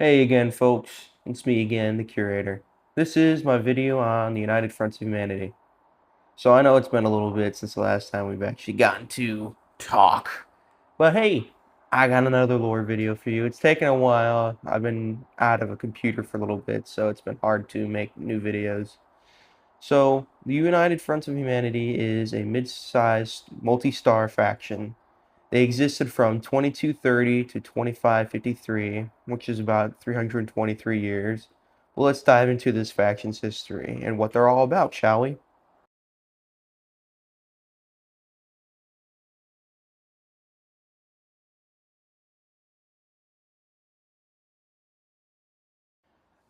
Hey again, folks. It's me again, the curator. This is my video on the United Fronts of Humanity. So I know it's been a little bit since the last time we've actually gotten to talk. But hey, I got another lore video for you. It's taken a while. I've been out of a computer for a little bit, so it's been hard to make new videos. So, the United Fronts of Humanity is a mid-sized multi-star faction. They existed from 2230 to 2553, which is about 323 years. Well, let's dive into this faction's history and what they're all about, shall we?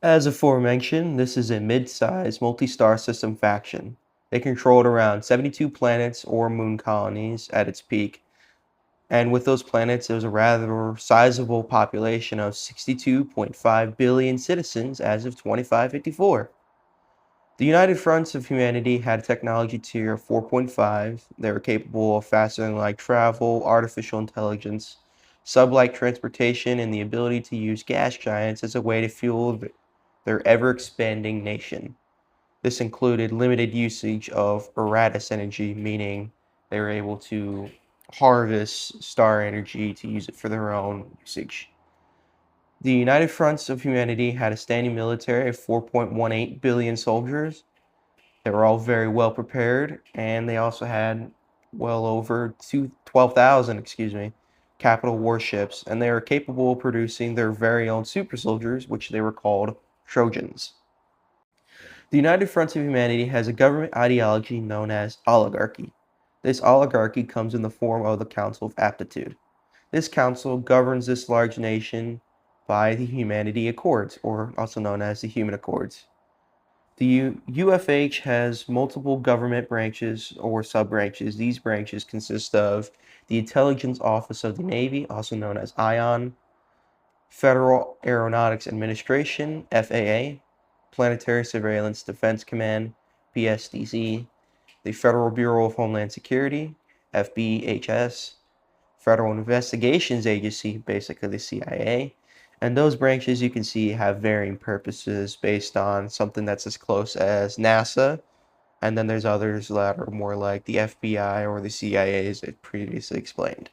As aforementioned, this is a mid-sized multi-star system faction. They controlled around 72 planets or moon colonies at its peak, and with those planets, there was a rather sizable population of 62.5 billion citizens as of 2554. The United Fronts of Humanity had a technology tier of 4.5. They were capable of faster than light travel, artificial intelligence, sublight transportation, and the ability to use gas giants as a way to fuel their ever-expanding nation. This included limited usage of Eratus energy, meaning they were able to harvest star energy to use it for their own usage. The United Fronts of Humanity had a standing military of 4.18 billion soldiers. They were all very well prepared, and they also had well over 12,000, capital warships, and they were capable of producing their very own super soldiers, which they were called Trojans. The United Front of Humanity has a government ideology known as oligarchy. This oligarchy comes in the form of the Council of Aptitude. This council governs this large nation by the Humanity Accords, or also known as the Human Accords. The UFH has multiple government branches or sub-branches. These branches consist of the Intelligence Office of the Navy, also known as ION, Federal Aeronautics Administration, FAA, Planetary Surveillance Defense Command, PSDC, the Federal Bureau of Homeland Security, FBHS, Federal Investigations Agency, basically the CIA. And those branches you can see have varying purposes based on something that's as close as NASA. And then there's others that are more like the FBI or the CIA, as I previously explained.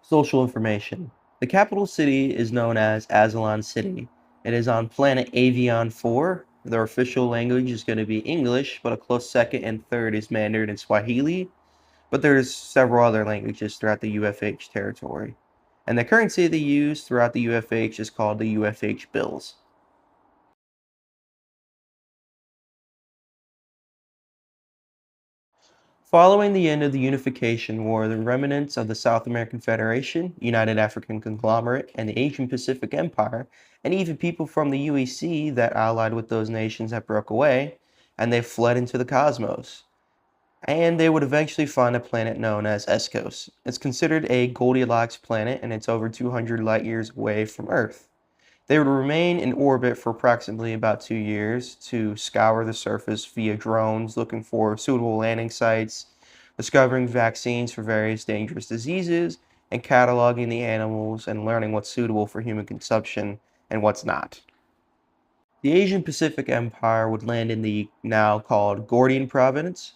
Social information. The capital city is known as Azalon City. It is on planet Avion 4. Their official language is going to be English, but a close second and third is Mandarin and Swahili. But there's several other languages throughout the UFH territory. And the currency they use throughout the UFH is called the UFH bills. Following the end of the Unification War, the remnants of the South American Federation, United African Conglomerate, and the Asian Pacific Empire, and even people from the UEC that allied with those nations that broke away, and they fled into the cosmos. And they would eventually find a planet known as Escos. It's considered a Goldilocks planet, and it's over 200 light years away from Earth. They would remain in orbit for approximately about 2 years to scour the surface via drones, looking for suitable landing sites, discovering vaccines for various dangerous diseases, and cataloging the animals and learning what's suitable for human consumption and what's not. The Asian Pacific Empire would land in the now called Gordian Province.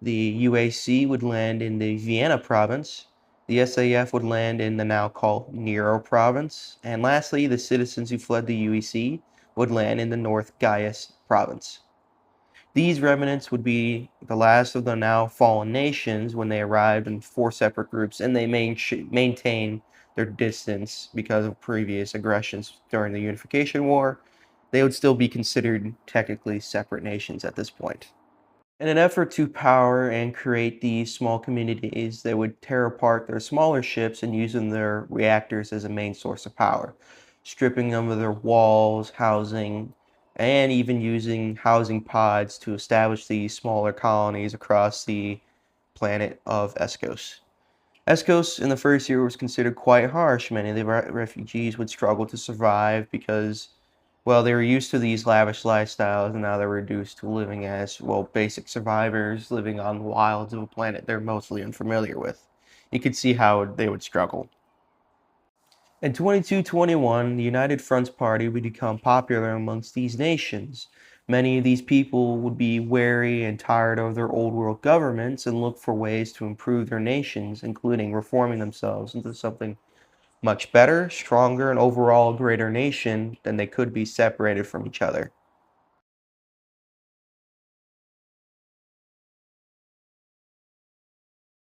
The UAC would land in the Vienna Province. The SAF would land in the now called Nero Province. And lastly, the citizens who fled the UEC would land in the North Gaius Province. These remnants would be the last of the now fallen nations when they arrived in four separate groups, and they maintain their distance because of previous aggressions during the Unification War. They would still be considered technically separate nations at this point. In an effort to power and create these small communities, they would tear apart their smaller ships and using their reactors as a main source of power, stripping them of their walls, housing, and even using housing pods to establish these smaller colonies across the planet of Escos. Escos in the first year was considered quite harsh. Many of the refugees would struggle to survive because, well, they were used to these lavish lifestyles and now they're reduced to living as, well, basic survivors living on the wilds of a planet they're mostly unfamiliar with. You could see how they would struggle. In 2221, the United Front's party would become popular amongst these nations. Many of these people would be wary and tired of their old world governments and look for ways to improve their nations, including reforming themselves into something much better, stronger, and overall a greater nation than they could be separated from each other.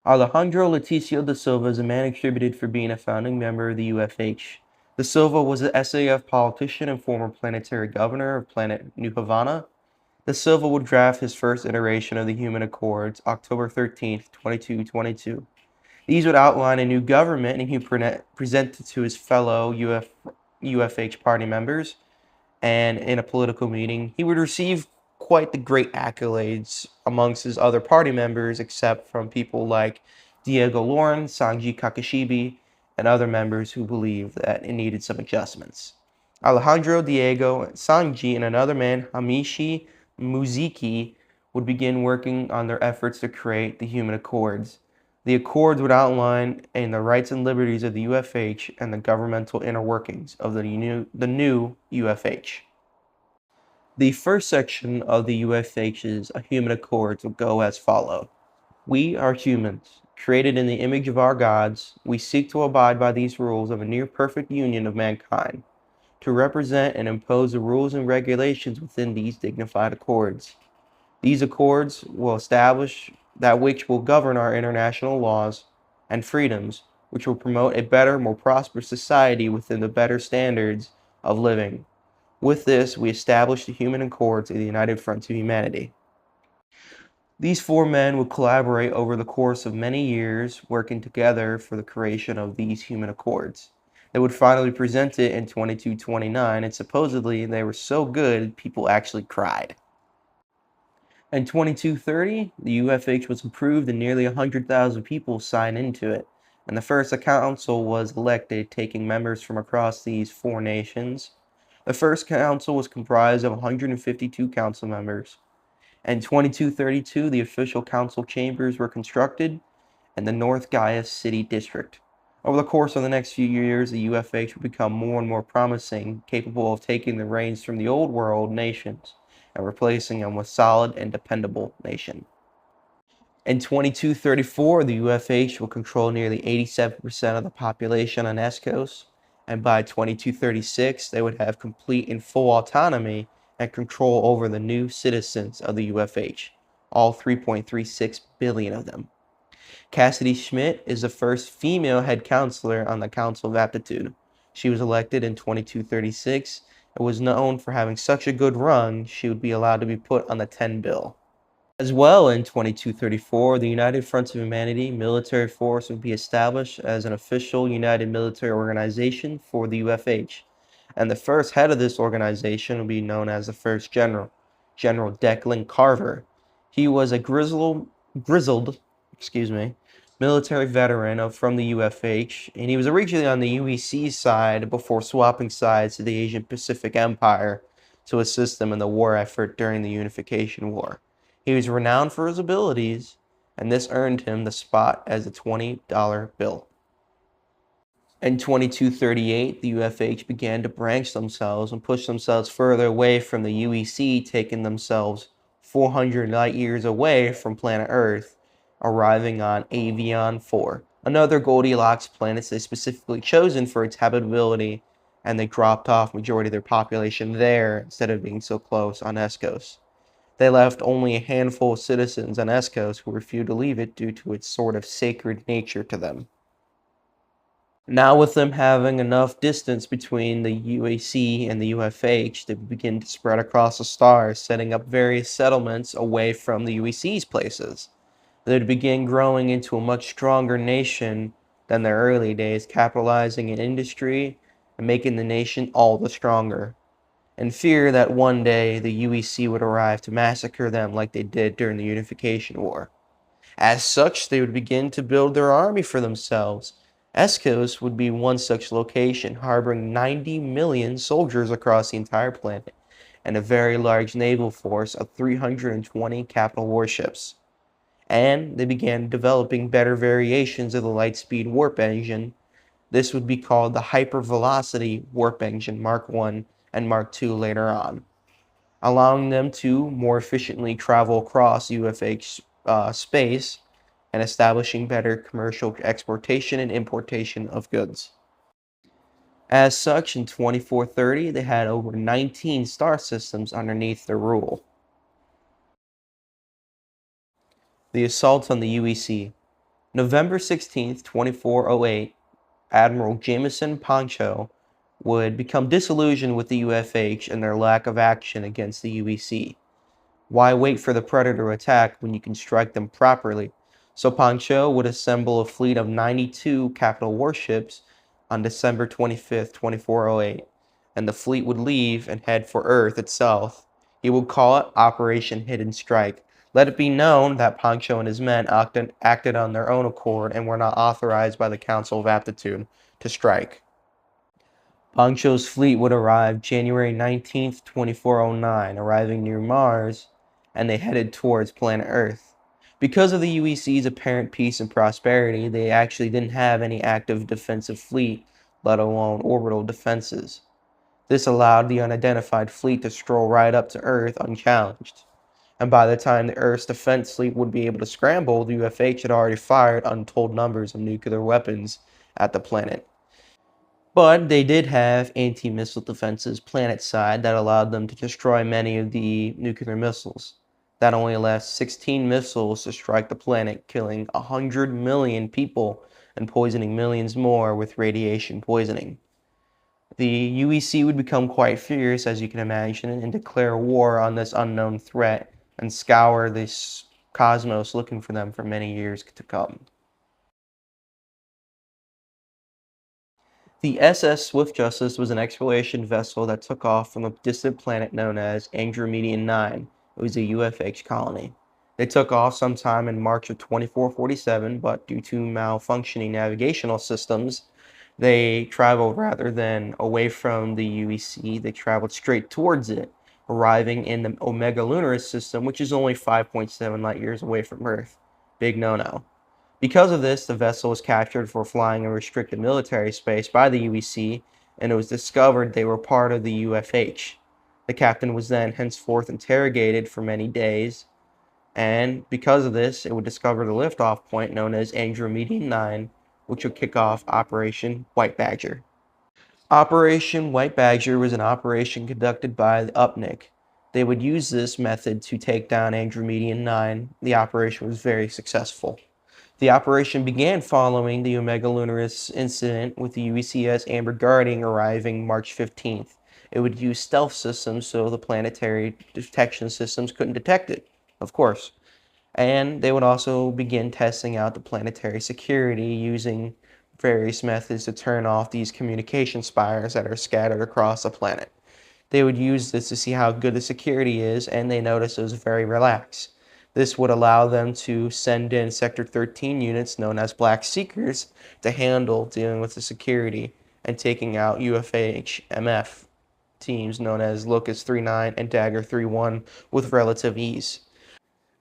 Alejandro Leticio da Silva is a man attributed for being a founding member of the UFH. Da Silva was an SAF politician and former planetary governor of planet New Havana. Da Silva would draft his first iteration of the Human Accords October 13th, 2222. These would outline a new government and he presented to his fellow UFH party members, and in a political meeting, he would receive quite the great accolades amongst his other party members, except from people like Diego Loren, Sanji Kakashibi, and other members who believed that it needed some adjustments. Alejandro, Diego, Sanji, and another man, Hamishi Muziki, would begin working on their efforts to create the Human Accords. The Accords would outline the rights and liberties of the UFH and the governmental inner workings of the new UFH. The first section of the UFH's Human Accords will go as follows. We are humans, created in the image of our gods. We seek to abide by these rules of a near perfect union of mankind, to represent and impose the rules and regulations within these dignified accords. These accords will establish that which will govern our international laws and freedoms, which will promote a better, more prosperous society within the better standards of living. With this, we established the Human Accords of the United Front of Humanity. These four men would collaborate over the course of many years, working together for the creation of these Human Accords. They would finally present it in 2229, and supposedly they were so good, people actually cried. In 2230, the UFH was approved and nearly 100,000 people signed into it, and the first council was elected, taking members from across these four nations. The first council was comprised of 152 council members. In 2232, the official council chambers were constructed in the North Gaius City District. Over the course of the next few years, the UFH would become more and more promising, capable of taking the reins from the old world nations and replacing them with solid and dependable nation. In 2234, the UFH will control nearly 87% of the population on Escos, and by 2236, they would have complete and full autonomy and control over the new citizens of the UFH, all 3.36 billion of them. Cassidy Schmidt is the first female head counselor on the Council of Aptitude. She was elected in 2236 and was known for having such a good run, she would be allowed to be put on the 10 bill. As well, in 2234, the United Front of Humanity military force would be established as an official united military organization for the UFH, and the first head of this organization would be known as the first general, General Declan Carver. He was a grizzled, military veteran from the UFH, and he was originally on the UEC side before swapping sides to the Asian Pacific Empire to assist them in the war effort during the Unification War. He was renowned for his abilities, and this earned him the spot as a $20 bill. In 2238, the UFH began to branch themselves and push themselves further away from the UEC, taking themselves 400 light years away from planet Earth, arriving on Avion 4, another Goldilocks planet they specifically chosen for its habitability, and they dropped off majority of their population there instead of being so close on Escos. They left only a handful of citizens on Escos who refused to leave it due to its sort of sacred nature to them. Now, with them having enough distance between the UAC and the UFH, they begin to spread across the stars, setting up various settlements away from the UEC's places. They would begin growing into a much stronger nation than their early days, capitalizing in industry and making the nation all the stronger, in fear that one day the UEC would arrive to massacre them like they did during the Unification War. As such, they would begin to build their army for themselves. Escos would be one such location, harboring 90 million soldiers across the entire planet and a very large naval force of 320 capital warships. And they began developing better variations of the Lightspeed warp engine This would be called the hypervelocity warp engine Mark 1 and Mark 2 later on, allowing them to more efficiently travel across UFH space and establishing better commercial exportation and importation of goods. As such, in 2430, they had over 19 star systems underneath their rule. The assault on the UEC. November 16th, 2408, Admiral Jameson Pancho would become disillusioned with the UFH and their lack of action against the UEC. Why wait for the predator to attack when you can strike them properly? So Pancho would assemble a fleet of 92 capital warships on December 25th, 2408, and the fleet would leave and head for Earth itself. He would call it Operation Hidden Strike. Let it be known that Pancho and his men acted on their own accord and were not authorized by the Council of Aptitude to strike. Pancho's fleet would arrive January 19th, 2409, arriving near Mars, and they headed towards planet Earth. Because of the UEC's apparent peace and prosperity, they actually didn't have any active defensive fleet, let alone orbital defenses. This allowed the unidentified fleet to stroll right up to Earth unchallenged. And by the time the Earth's defense fleet would be able to scramble, the UFH had already fired untold numbers of nuclear weapons at the planet. But they did have anti-missile defenses planet-side that allowed them to destroy many of the nuclear missiles. That only allows 16 missiles to strike the planet, killing 100 million people and poisoning millions more with radiation poisoning. The UEC would become quite fierce, as you can imagine, and declare war on this unknown threat and scour this cosmos looking for them for many years to come. The SS Swift Justice was an exploration vessel that took off from a distant planet known as Andromedan 9. It was a UFH colony. They took off sometime in March of 2447, but due to malfunctioning navigational systems, they traveled rather than away from the UEC, they traveled straight towards it, arriving in the Omega Lunar System, which is only 5.7 light years away from Earth. Big no-no. Because of this, the vessel was captured for flying in restricted military space by the UEC, and it was discovered they were part of the UFH. The captain was then henceforth interrogated for many days, and because of this, it would discover the liftoff point known as Andromedan 9, which would kick off Operation White Badger. Operation White Badger was an operation conducted by the UPNIC. They would use this method to take down Andromedan 9. The operation was very successful. The operation began following the Omega Lunaris incident, with the UECS Amber Guardian arriving March 15th. It would use stealth systems so the planetary detection systems couldn't detect it, of course. And they would also begin testing out the planetary security using various methods to turn off these communication spires that are scattered across the planet. They would use this to see how good the security is, and they noticed it was very relaxed. This would allow them to send in Sector 13 units known as Black Seekers to handle dealing with the security and taking out UFH-MF teams known as Locust 39 and Dagger 31 with relative ease.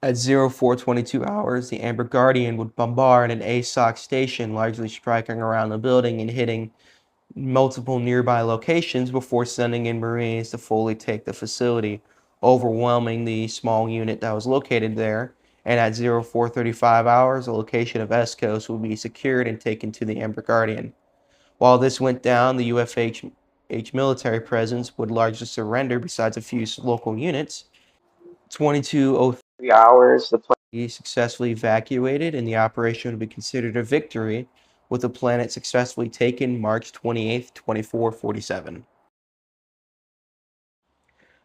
At 0422 hours, the Amber Guardian would bombard an ASOC station, largely striking around the building and hitting multiple nearby locations before sending in Marines to fully take the facility, overwhelming the small unit that was located there. And at 0435 hours, the location of Escos would be secured and taken to the Amber Guardian. While this went down, the UFH military presence would largely surrender besides a few local units. 2203 hours, the planet successfully evacuated, and the operation would be considered a victory, with the planet successfully taken March 28th, 2447.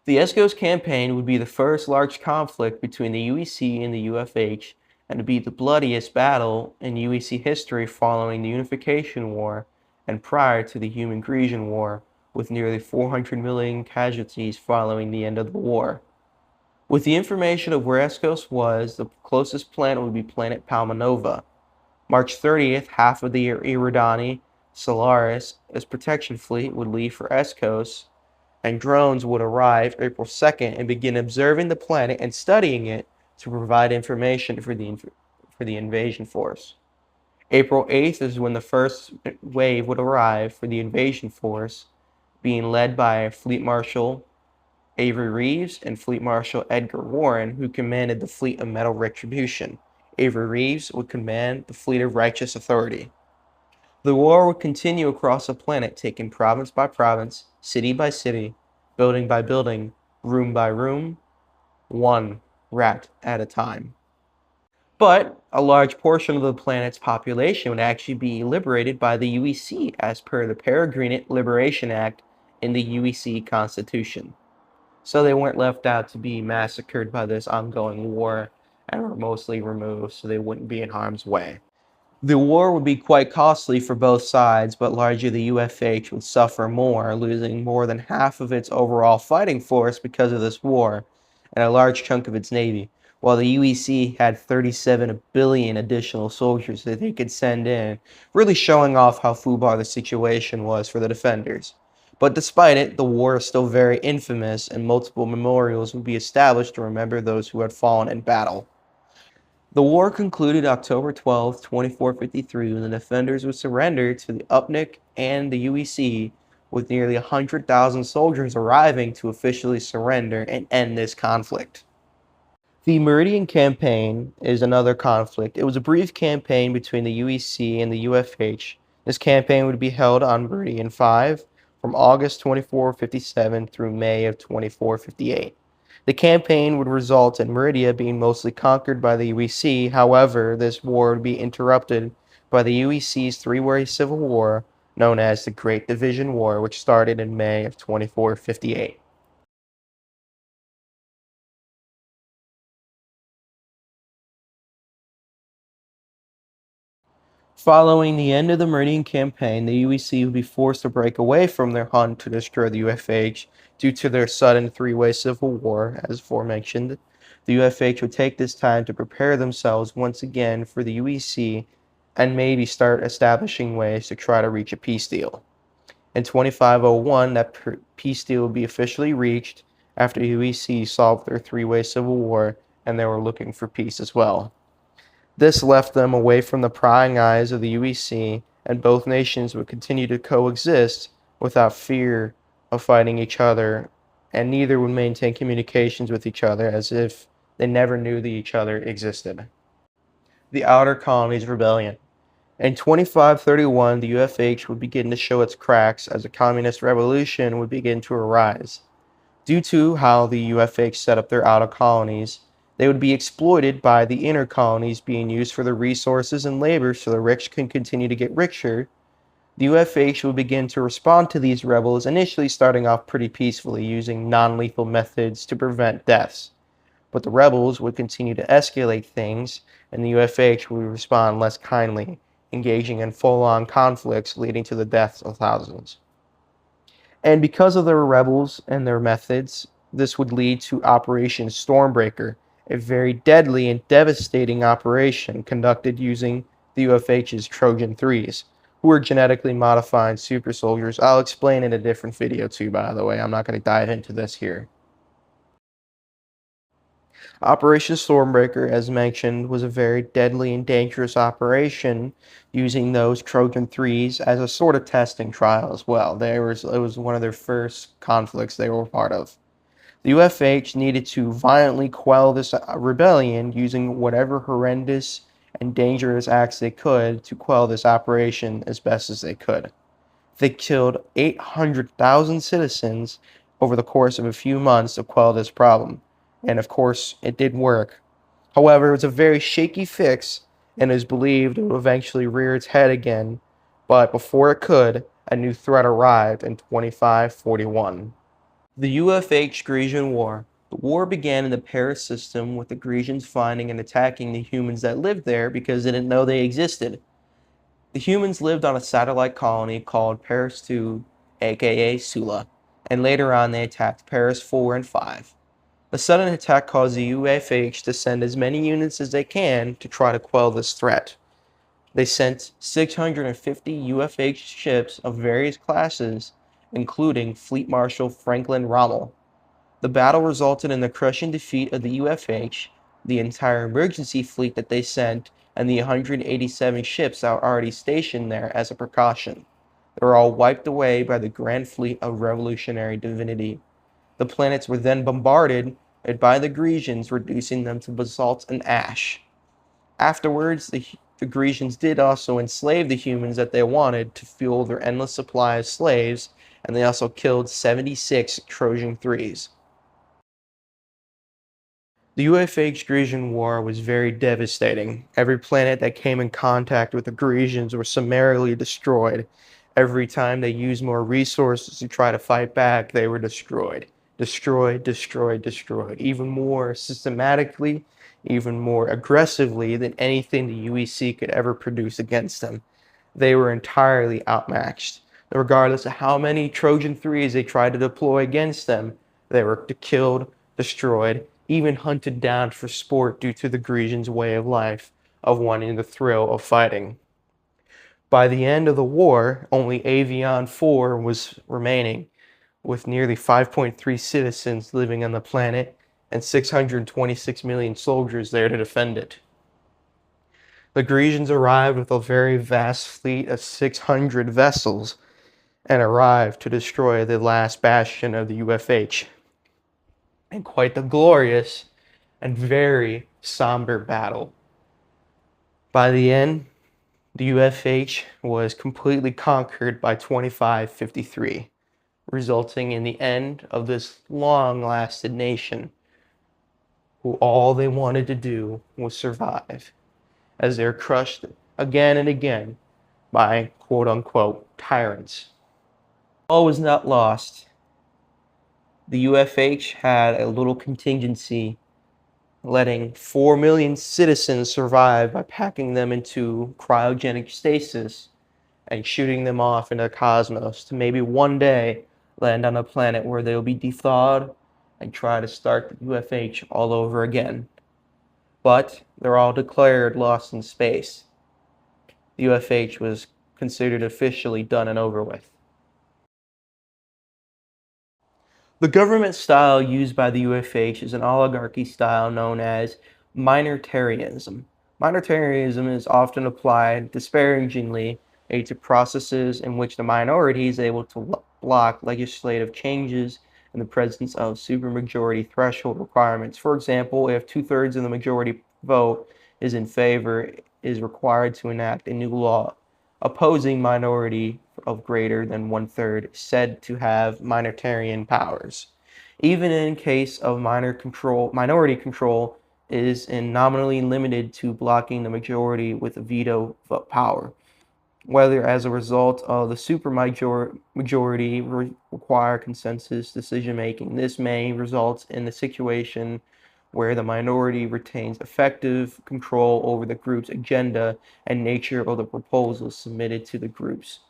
The Escos campaign would be the first large conflict between the UEC and the UFH, and to be the bloodiest battle in UEC history following the Unification War and prior to the Human Grecian War, with nearly 400 million casualties following the end of the war. With the information of where Escos was, the closest planet would be planet Palmanova. March 30th, half of the Eridani Solaris as protection fleet would leave for Escos, and drones would arrive April 2nd and begin observing the planet and studying it to provide information for the invasion force. April 8th is when the first wave would arrive for the invasion force, being led by Fleet Marshal Avery Reeves and Fleet Marshal Edgar Warren, who commanded the fleet of Metal Retribution. Avery Reeves would command the fleet of Righteous Authority. The war would continue across the planet, taking province by province, city by city, building by building, room by room, one rat at a time. But a large portion of the planet's population would actually be liberated by the UEC as per the Peregrine Liberation Act in the UEC Constitution. So they weren't left out to be massacred by this ongoing war and were mostly removed so they wouldn't be in harm's way. The war would be quite costly for both sides, but largely the UFH would suffer more, losing more than half of its overall fighting force because of this war, and a large chunk of its navy, while the UEC had 37 billion additional soldiers that they could send in, really showing off how FUBAR the situation was for the defenders. But despite it, the war is still very infamous, and multiple memorials would be established to remember those who had fallen in battle. The war concluded October 12, 2453, when the defenders would surrender to the UPNIC and the UEC, with nearly 100,000 soldiers arriving to officially surrender and end this conflict. The Meridian Campaign is another conflict. It was a brief campaign between the UEC and the UFH. This campaign would be held on Meridian 5 from August 2457 through May of 2458. The campaign would result in Meridia being mostly conquered by the UEC. However, this war would be interrupted by the UEC's three-way civil war known as the Great Division War, which started in May of 2458. Following the end of the Meridian Campaign, the UEC would be forced to break away from their hunt to destroy the UFH due to their sudden three-way civil war, as aforementioned. The UFH would take this time to prepare themselves once again for the UEC and maybe start establishing ways to try to reach a peace deal. In 2501, that peace deal would be officially reached after the UEC solved their three-way civil war and they were looking for peace as well. This left them away from the prying eyes of the UEC, and both nations would continue to coexist without fear of fighting each other, and neither would maintain communications with each other as if they never knew that each other existed. The Outer Colonies Rebellion. In 2531, the UFH would begin to show its cracks as a communist revolution would begin to arise. Due to how the UFH set up their outer colonies, they would be exploited by the inner colonies being used for the resources and labor so the rich can continue to get richer. The UFH would begin to respond to these rebels, initially starting off pretty peacefully using non-lethal methods to prevent deaths. But the rebels would continue to escalate things, and the UFH would respond less kindly, engaging in full-on conflicts leading to the deaths of thousands. And because of their rebels and their methods, this would lead to Operation Stormbreaker, a very deadly and devastating operation conducted using the UFH's Trojan 3s, who were genetically modifying super soldiers. I'll explain in a different video too, by the way. I'm not going to dive into this here. Operation Stormbreaker, as mentioned, was a very deadly and dangerous operation using those Trojan 3s as a sort of testing trial as well. It was one of their first conflicts they were part of. The UFH needed to violently quell this rebellion using whatever horrendous and dangerous acts they could to quell this operation as best as they could. They killed 800,000 citizens over the course of a few months to quell this problem. And of course, it did work. However, it was a very shaky fix and is believed it would eventually rear its head again. But before it could, a new threat arrived in 2541. The UFH Grecian War. The war began in the Paris system with the Grecians finding and attacking the humans that lived there because they didn't know they existed. The humans lived on a satellite colony called Paris 2, aka Sula, and later on they attacked Paris 4 and 5. The sudden attack caused the UFH to send as many units as they can to try to quell this threat. They sent 650 UFH ships of various classes, including Fleet Marshal Franklin Rommel. The battle resulted in the crushing defeat of the UFH, the entire emergency fleet that they sent, and the 187 ships that were already stationed there as a precaution. They were all wiped away by the grand fleet of revolutionary divinity. The planets were then bombarded by the Grecians, reducing them to basalt and ash. Afterwards, the Grecians did also enslave the humans that they wanted to fuel their endless supply of slaves, and they also killed 76 Trojan Threes. The UFH-Grecian War was very devastating. Every planet that came in contact with the Grecians was summarily destroyed. Every time they used more resources to try to fight back, they were destroyed. Destroyed, destroyed, destroyed. Even more systematically, even more aggressively than anything the UEC could ever produce against them. They were entirely outmatched. Regardless of how many Trojan Threes they tried to deploy against them, they were killed, destroyed, even hunted down for sport due to the Grecians' way of life of wanting the thrill of fighting. By the end of the war, only Avion 4 was remaining, with nearly 5.3 citizens living on the planet and 626 million soldiers there to defend it. The Grecians arrived with a very vast fleet of 600 vessels and arrived to destroy the last bastion of the UFH. And quite the glorious and very somber battle. By the end, the UFH was completely conquered by 2553, resulting in the end of this long-lasted nation who all they wanted to do was survive, as they're crushed again and again by quote-unquote tyrants. All was not lost. The UFH had a little contingency, letting 4 million citizens survive by packing them into cryogenic stasis and shooting them off into the cosmos to maybe one day land on a planet where they'll be thawed and try to start the UFH all over again. But they're all declared lost in space. The UFH was considered officially done and over with. The government style used by the UFH is an oligarchy style known as minoritarianism. Minoritarianism is often applied disparagingly to processes in which the minority is able to block legislative changes in the presence of supermajority threshold requirements. For example, if 2/3 of the majority vote is in favor, is required to enact a new law opposing minority of greater than 1/3 said to have minoritarian powers. Even in case of minority control is nominally limited to blocking the majority with a veto power. Whether as a result of the supermajority require consensus decision making, this may result in a situation where the minority retains effective control over the group's agenda and nature of the proposals submitted to the groups,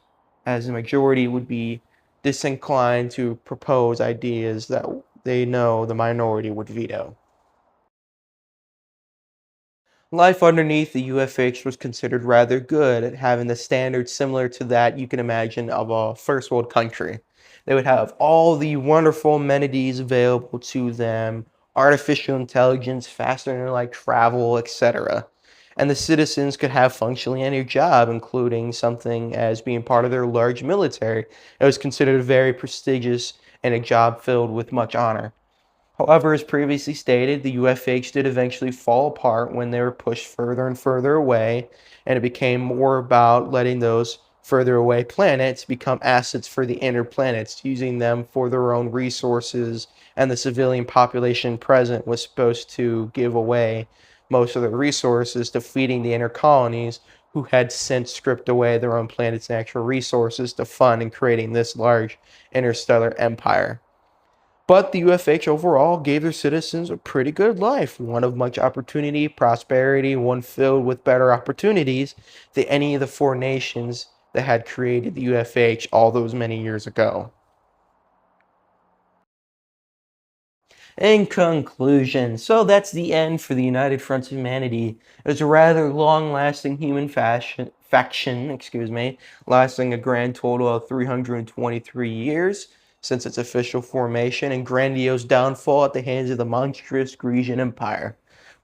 as the majority would be disinclined to propose ideas that they know the minority would veto. Life underneath the UFH was considered rather good, having the standards similar to that you can imagine of a first world country. They would have all the wonderful amenities available to them, artificial intelligence, faster internet travel, etc. And the citizens could have functionally any job, including something as being part of their large military. It was considered very prestigious and a job filled with much honor. However, as previously stated, the UFH did eventually fall apart when they were pushed further and further away, and it became more about letting those further away planets become assets for the inner planets, using them for their own resources, and the civilian population present was supposed to give away most of their resources to feeding the inner colonies, who had since stripped away their own planet's natural resources to fund in creating this large interstellar empire. But the UFH overall gave their citizens a pretty good life, one of much opportunity, prosperity, one filled with better opportunities than any of the four nations that had created the UFH all those many years ago. In conclusion, so that's the end for the United Front of Humanity. It was a rather long-lasting human faction, lasting a grand total of 323 years since its official formation and grandiose downfall at the hands of the monstrous Grecian Empire.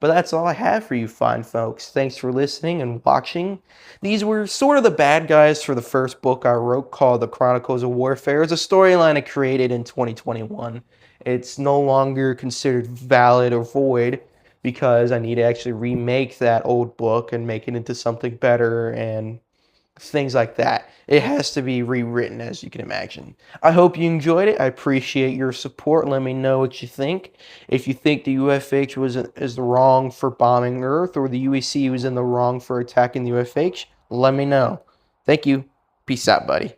But that's all I have for you fine folks. Thanks for listening and watching. These were sort of the bad guys for the first book I wrote called The Chronicles of Warfare. It's a storyline I created in 2021. It's no longer considered valid or void because I need to actually remake that old book and make it into something better and things like that. It has to be rewritten, as you can imagine. I hope you enjoyed it. I appreciate your support. Let me know what you think. If you think the UFH is wrong for bombing Earth or the UEC was in the wrong for attacking the UFH, let me know. Thank you. Peace out, buddy.